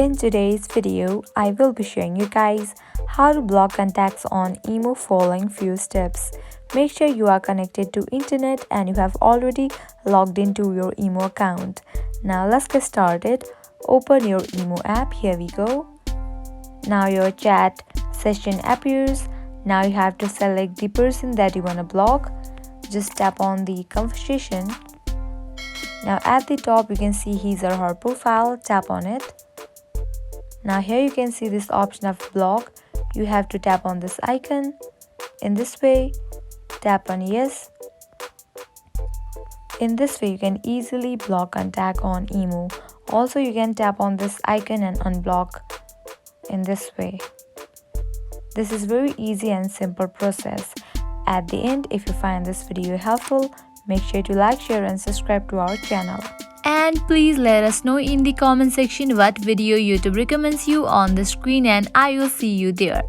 In today's video, I will be showing you guys how to block contacts on Imo following few steps. Make sure you are connected to internet and you have already logged into your Imo account. Now let's get started. Open your Imo app. Here we go. Now your chat session appears. Now you have to select the person that you want to block. Just tap on the conversation. Now at the top you can see his or her profile. Tap on it. Now here you can see this option of block. You have to tap on this icon. In this way, tap on yes. In this way you can easily block contact on Imo. Also you can tap on this icon and unblock in this way. This is very easy and simple process. At the end, if you find this video helpful, make sure to like, share and subscribe to our channel. And please let us know in the comment section what video YouTube recommends you on the screen, and I will see you there.